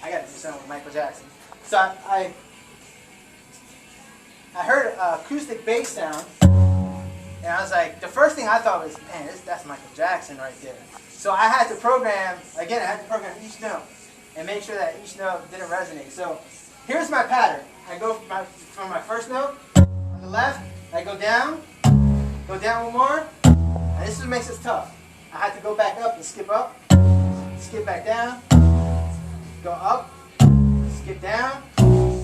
I got to do something with Michael Jackson. So I heard an acoustic bass sound, and I was like, the first thing I thought was, man, that's Michael Jackson right there. So I had to program, again, I had to program each note and make sure that each note didn't resonate. So here's my pattern. I go from my first note on the left, I go down one more, and this is what makes it tough. I had to go back up and skip back down, go up, skip down,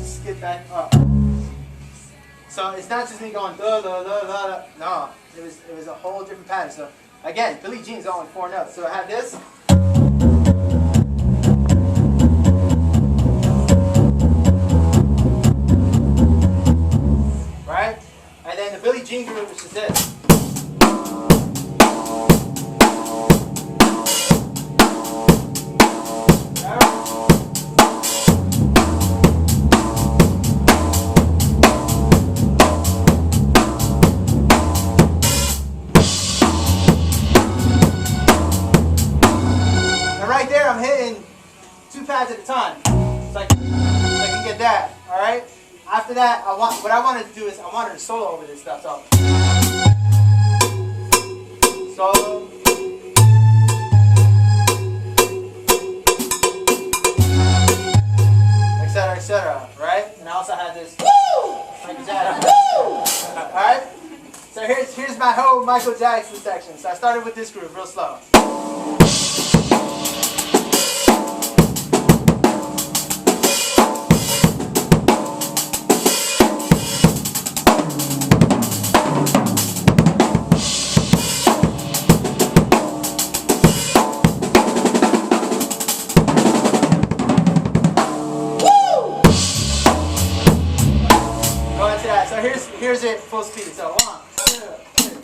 skip back up. So it's not just me going da da da da da. No, it was a whole different pattern. So again, Billie Jean's only 4 notes. So I have this. Right? And then the Billie Jean groove, which is this. I'm hitting 2 pads at a time, so I can get that. All right. After that, what I wanted to do is I wanted to solo over this stuff. So solo, etc. Right. And I also had this Michael Jackson. All right. So here's my whole Michael Jackson section. So I started with this groove, real slow. So here's it full speed. So 1, 2, 3.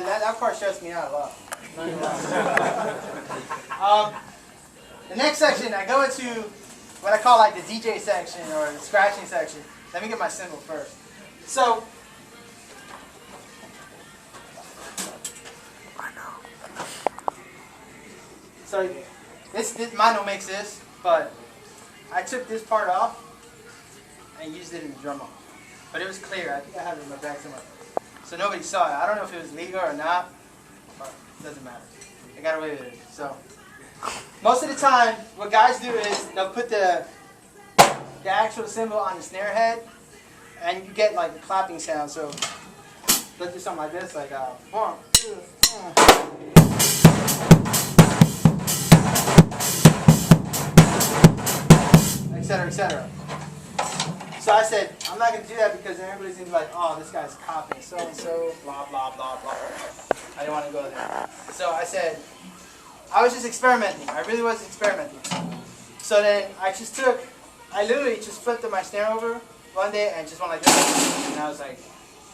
That part stressed me out a lot. The next section, I go into what I call like the DJ section or the scratching section. Let me get my cymbal first. So, this mono makes this, but I took this part off and used it in the drum-off. But it was clear. I think I had it in my back somewhere. So nobody saw it. I don't know if it was legal or not, but it doesn't matter. I got away with it. So most of the time, what guys do is they'll put the actual cymbal on the snare head, and you get like the clapping sound. So let's do something like this, like 1, 2, etc., etc. So I said, I'm not going to do that because everybody's going to be like, oh, this guy's copying so-and-so, blah, blah, blah, blah. I didn't want to go there. So I said, I was just experimenting. I really was experimenting. So then I literally just flipped my snare over one day and just went like this. And I was like,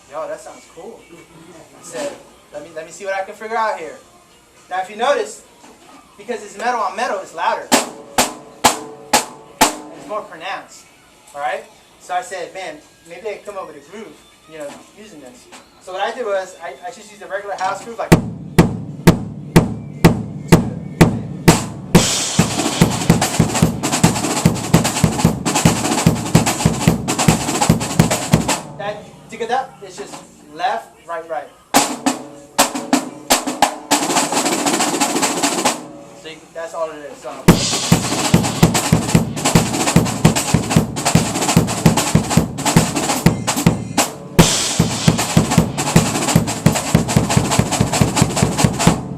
yo, that sounds cool. I said, let me see what I can figure out here. Now if you notice, because it's metal on metal, it's louder. And it's more pronounced. Alright? So I said, man, maybe I can come up with a groove, using this. So what I did was, I just used a regular house groove, like. That, it's just left, right, right. that's all it is. So.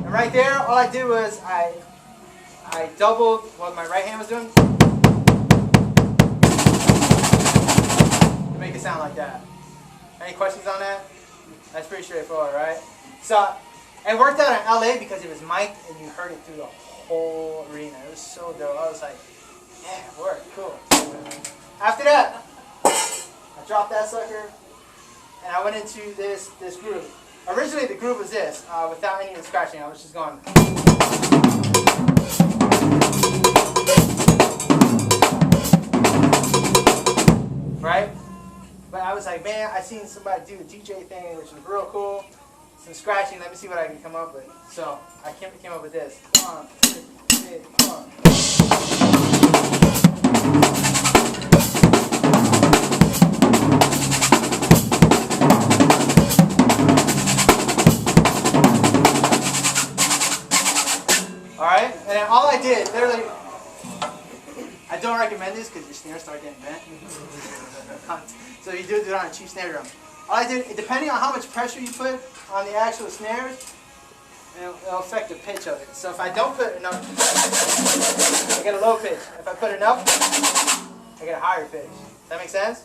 And right there, all I did was I doubled what my right hand was doing to make it sound like that. Any questions on that? That's pretty straightforward, right? So, it worked out in LA because it was mic'd and you heard it through the whole arena. It was so dope. I was like, yeah, it worked, cool. After that, I dropped that sucker and I went into this groove. Originally the groove was this, without any of the scratching. I was just going. Right? But I was like, man, I seen somebody do a DJ thing, which was real cool. Some scratching, let me see what I can come up with. So I came up with this. 1, 2, 3, 4. Alright, and then all I did, literally, I don't recommend this because your snares start getting bent. So you do it on a cheap snare drum. All I did, depending on how much pressure you put on the actual snares, it'll affect the pitch of it. So if I don't put enough, I get a low pitch. If I put enough, I get a higher pitch. Does that make sense?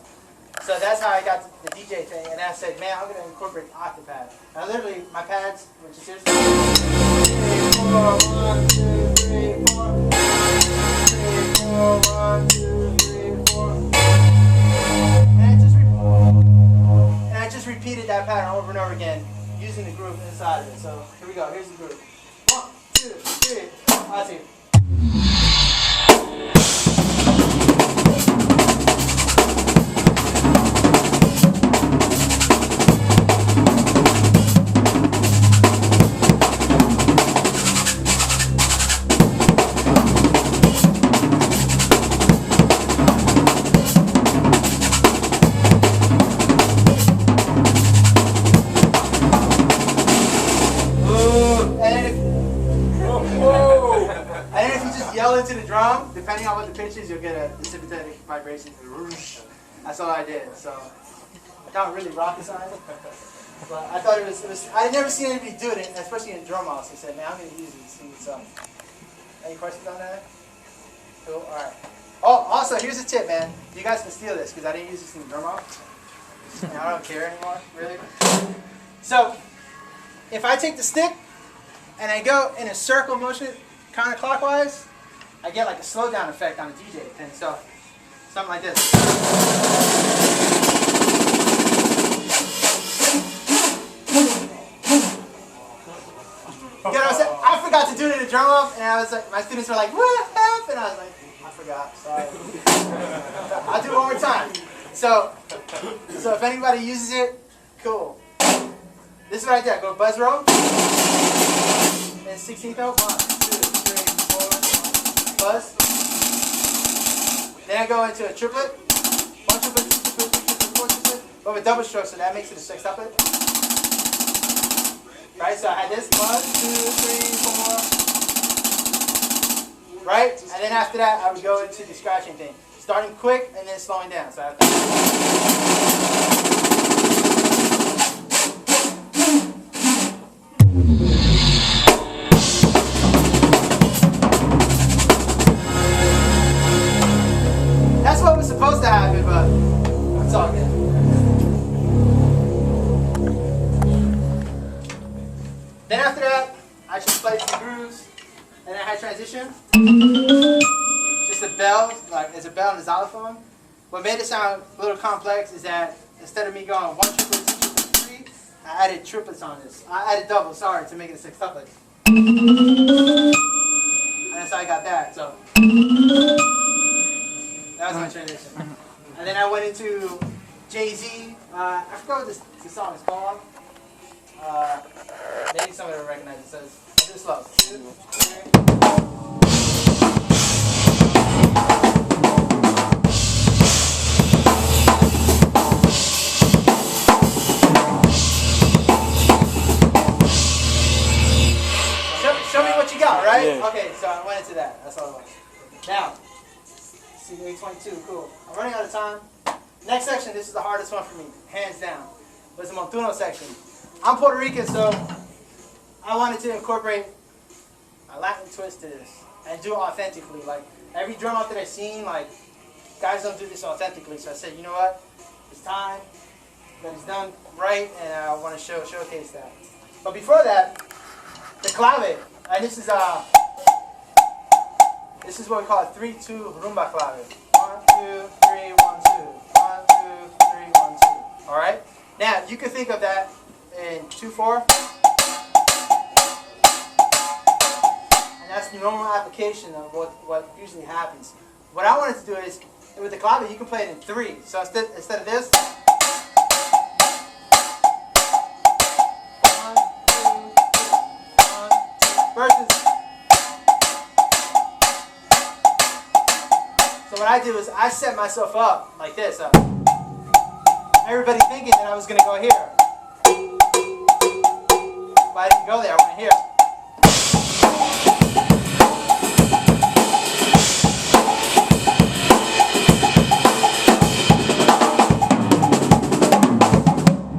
So that's how I got the DJ thing. And then I said, man, I'm going to incorporate octopad. Now literally, my pads, which is seriously, 3, 4, 1, 2, 3, 4. 3, 4, 1, 2, 3, 4. And I just repeated that pattern over and over again, using the groove inside of it. So here we go. Here's the groove. 1, 2, 3. That's it. Into the drum, depending on what the pitch is, you'll get a sympathetic vibration. That's all I did. So, not really rocket science, but I thought it was. I never seen anybody do it, especially in Drum-Off. So I said, man, I'm going to use it. See what's up. Any questions on that? Cool. All right. Oh, also, here's a tip, man. You guys can steal this because I didn't use this in the Drum-Off. And I don't care anymore, really. So, if I take the stick and I go in a circle motion, counterclockwise, I get like a slowdown effect on the DJ thing, so something like this. You know what I'm saying? I forgot to do it in the Drum-Off, and I was like, my students were like, what happened? And I was like, I forgot, sorry. I'll do it one more time. So if anybody uses it, cool. This is what I did. I go buzz roll, and 16th note, 1, 2, 3, 4, buzz. Then I go into a triplet. 1 triplet, 2 triplet, 3 triplet, 4 triplet. But with double stroke, so that makes it a sextuplet. Right, so I had this 1, 2, 3, 4. Right? And then after that, I would go into the scratching thing. Starting quick and then slowing down. So I have to. That's what was supposed to happen, but it's all good. Then after that, I just played some grooves, and then I had transition. Just a bell, like there's a bell and a xylophone. What made it sound a little complex is that instead of me going 1 triplet, 2 triplet, 3, I added triplets on this. I added doubles, sorry, to make it a sextuplet. And that's how I got that. So that was my transition. And then I went into Jay-Z. I forgot what the song is called. Maybe somebody will recognize it. So I'll do it slow. 2, 3. Show me what what you got, right? Yeah. Okay, so I went into that. That's all it was. Now, see, 822, cool. I'm running out of time. Next section, this is the hardest one for me, hands down. But it's the montuno section. I'm Puerto Rican, so I wanted to incorporate a Latin twist to this and do it authentically. Like every drum out that I've seen, like guys don't do this authentically. So I said, you know what? It's time that it's done right, and I want to showcase that. But before that, the clave, and this is what we call a 3-2 rumba clave. 1, 2, 3, 1, 2. 1, 2, 3, 1, 2. All right. Now you can think of that in 2/4, and that's the normal application of what usually happens. What I wanted to do is with the clave, you can play it in 3. So instead of this. 1, 2, 3, 1, 2 verses. So what I do is I set myself up like this. Everybody thinking that I was going to go here. But I didn't go there, I went here.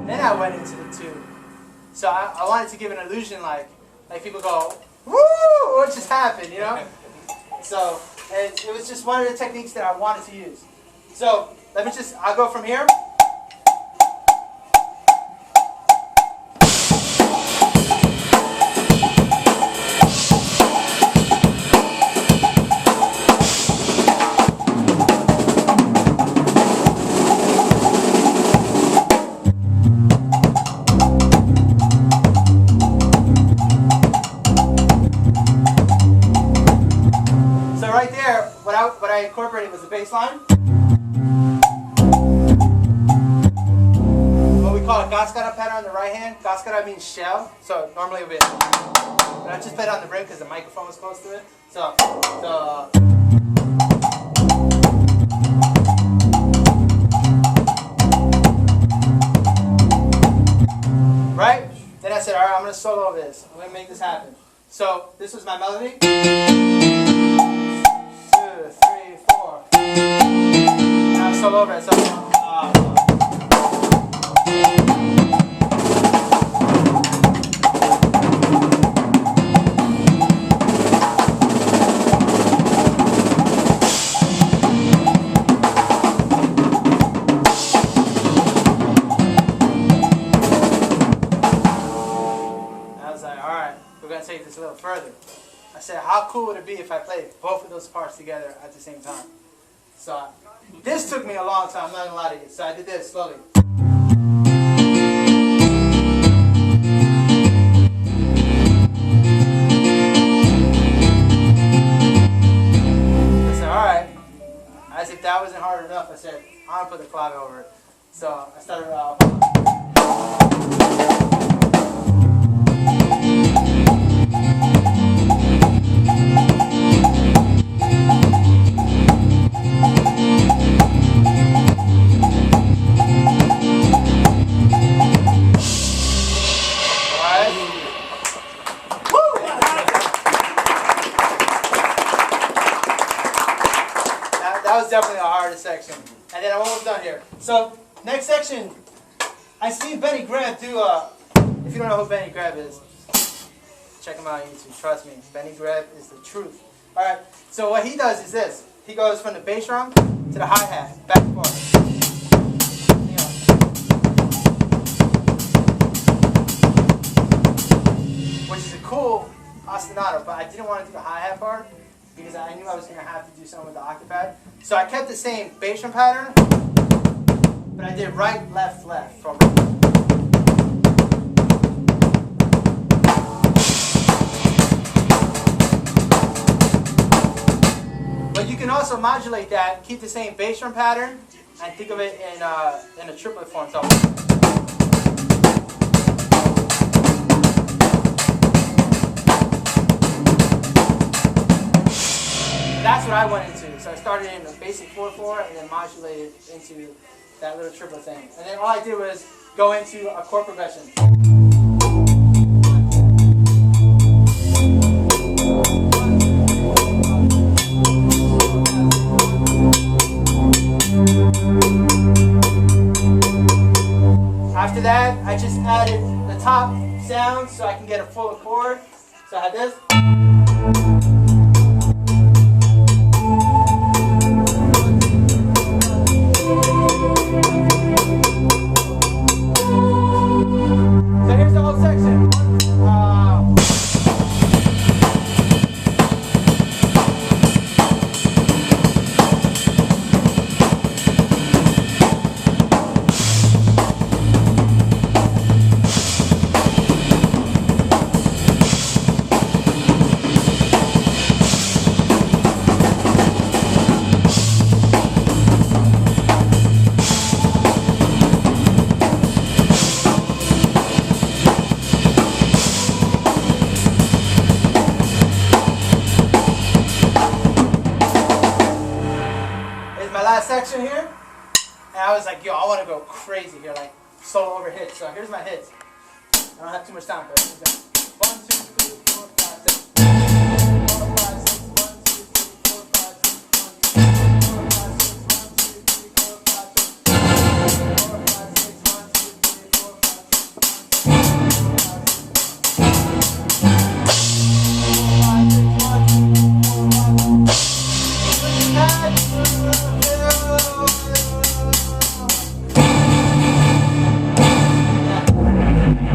Then I went into the 2. So I wanted to give an illusion like people go, woo, what just happened, you know? So, and it was just one of the techniques that I wanted to use. So, I'll go from here. What I incorporated was the bass line. What we call a cascara pattern on the right hand. Cascara means shell, so normally it would be. But I just played on the brim because the microphone was close to it. So right? Then I said, all right, I'm going to solo this. I'm going to make this happen. So this was my melody. 2, 3, 4. And I'm solo over it. So, we're going to take this a little further. I said, how cool would it be if I played both of those parts together at the same time? So this took me a long time, I'm not going to lie to you. So I did this slowly. I said, alright. As if that wasn't hard enough, I said, I'm going to put the clave over it. So I started that was definitely the hardest section. And then I'm almost done here. So, next section, I see Benny Greb do if you don't know who Benny Greb is, check him out on YouTube, trust me. Benny Greb is the truth. Alright, so what he does is this. He goes from the bass drum to the hi-hat, back and forth. Which is a cool ostinato, but I didn't want to do the hi-hat part because I knew I was going to have to do something with the octopad. So I kept the same bass drum pattern, but I did right, left, left. From but you can also modulate that, keep the same bass drum pattern, and think of it in a triplet form. So that's what I went into. So I started in a basic 4/4 and then modulated into that little triplet thing. And then all I did was go into a chord progression. a full chord. So I had this. So here's the whole section. Section here, and I was like, yo, I want to go crazy here, like solo over hits. So here's my hits. I don't have too much time, but here's go. 1, 2, 3, 4, 5, 6. 4, 5, 6. 1, 2, 3, 4, 5, 6. 1, 2, 3, 4, 5, 6. 1, 2, 3, 4, 5, 6. 4, 5, 6. 1, 2, 3, 4,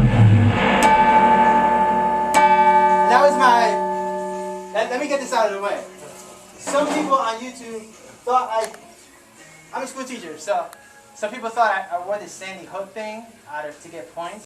5, 6. Let me get this out of the way. Some people on YouTube thought I'm a school teacher, so some people thought I wore this Sandy Hook thing to get points.